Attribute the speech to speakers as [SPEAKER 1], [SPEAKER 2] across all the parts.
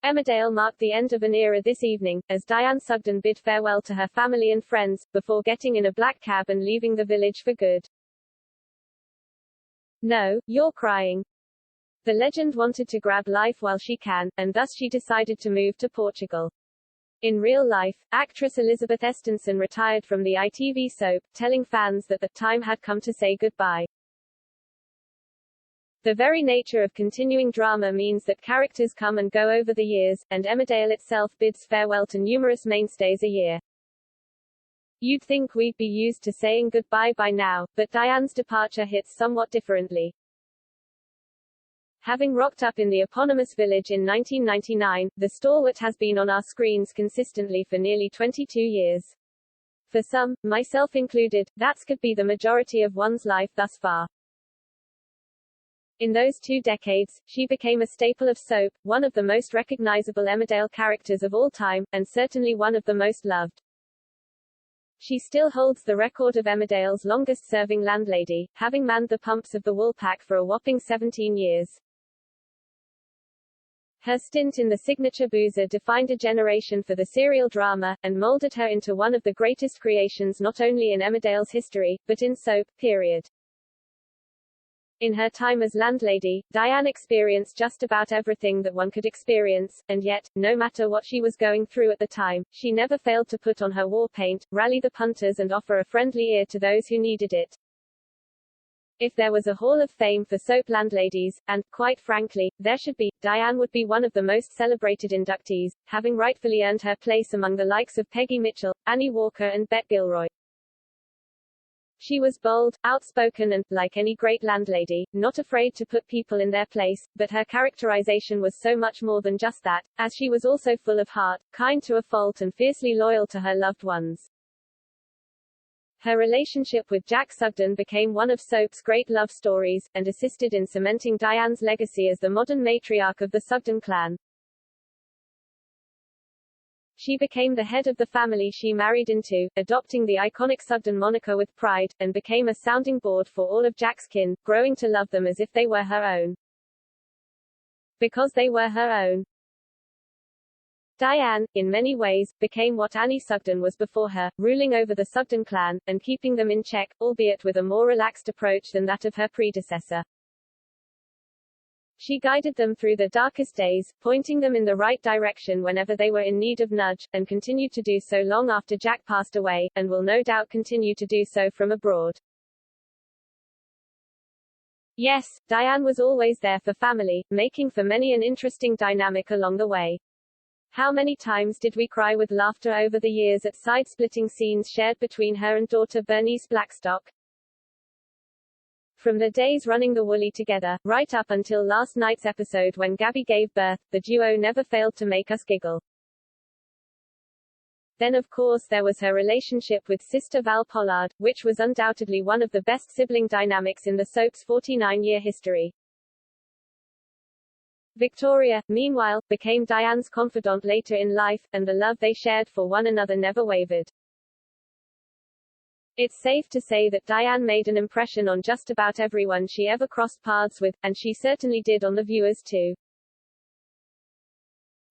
[SPEAKER 1] Emmerdale marked the end of an era this evening, as Diane Sugden bid farewell to her family and friends, before getting in a black cab and leaving the village for good. No, you're crying. The legend wanted to grab life while she can, and thus she decided to move to Portugal. In real life, actress Elizabeth Estenson retired from the ITV soap, telling fans that the time had come to say goodbye. The very nature of continuing drama means that characters come and go over the years, and Emmerdale itself bids farewell to numerous mainstays a year. You'd think we'd be used to saying goodbye by now, but Diane's departure hits somewhat differently. Having rocked up in the eponymous village in 1999, the stalwart has been on our screens consistently for nearly 22 years. For some, myself included, that could be the majority of one's life thus far. In those 2 decades, she became a staple of soap, one of the most recognizable Emmerdale characters of all time, and certainly one of the most loved. She still holds the record of Emmerdale's longest-serving landlady, having manned the pumps of the Woolpack for a whopping 17 years. Her stint in the signature boozer defined a generation for the serial drama, and molded her into one of the greatest creations not only in Emmerdale's history, but in soap, period. In her time as landlady, Diane experienced just about everything that one could experience, and yet, no matter what she was going through at the time, she never failed to put on her war paint, rally the punters and offer a friendly ear to those who needed it. If there was a Hall of Fame for soap landladies, and, quite frankly, there should be, Diane would be one of the most celebrated inductees, having rightfully earned her place among the likes of Peggy Mitchell, Annie Walker and Bette Gilroy. She was bold, outspoken and, like any great landlady, not afraid to put people in their place, but her characterization was so much more than just that, as she was also full of heart, kind to a fault and fiercely loyal to her loved ones. Her relationship with Jack Sugden became one of soap's great love stories, and assisted in cementing Diane's legacy as the modern matriarch of the Sugden clan. She became the head of the family she married into, adopting the iconic Sugden moniker with pride, and became a sounding board for all of Jack's kin, growing to love them as if they were her own. Because they were her own. Diane, in many ways, became what Annie Sugden was before her, ruling over the Sugden clan, and keeping them in check, albeit with a more relaxed approach than that of her predecessor. She guided them through the darkest days, pointing them in the right direction whenever they were in need of nudge, and continued to do so long after Jack passed away, and will no doubt continue to do so from abroad. Yes, Diane was always there for family, making for many an interesting dynamic along the way. How many times did we cry with laughter over the years at side-splitting scenes shared between her and daughter Bernice Blackstock? From the days running the Woolly together, right up until last night's episode when Gabby gave birth, the duo never failed to make us giggle. Then of course there was her relationship with sister Val Pollard, which was undoubtedly one of the best sibling dynamics in the soap's 49-year history. Victoria, meanwhile, became Diane's confidant later in life, and the love they shared for one another never wavered. It's safe to say that Diane made an impression on just about everyone she ever crossed paths with, and she certainly did on the viewers too.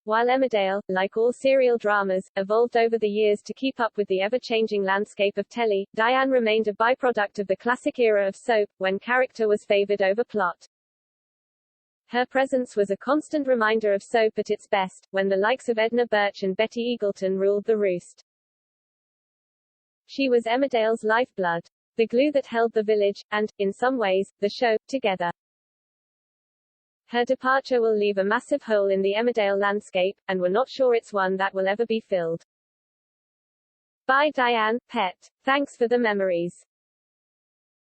[SPEAKER 1] While Emmerdale, like all serial dramas, evolved over the years to keep up with the ever-changing landscape of telly, Diane remained a byproduct of the classic era of soap, when character was favored over plot. Her presence was a constant reminder of soap at its best, when the likes of Edna Birch and Betty Eagleton ruled the roost. She was Emmerdale's lifeblood, the glue that held the village, and, in some ways, the show, together. Her departure will leave a massive hole in the Emmerdale landscape, and we're not sure it's one that will ever be filled. Bye Diane, pet. Thanks for the memories.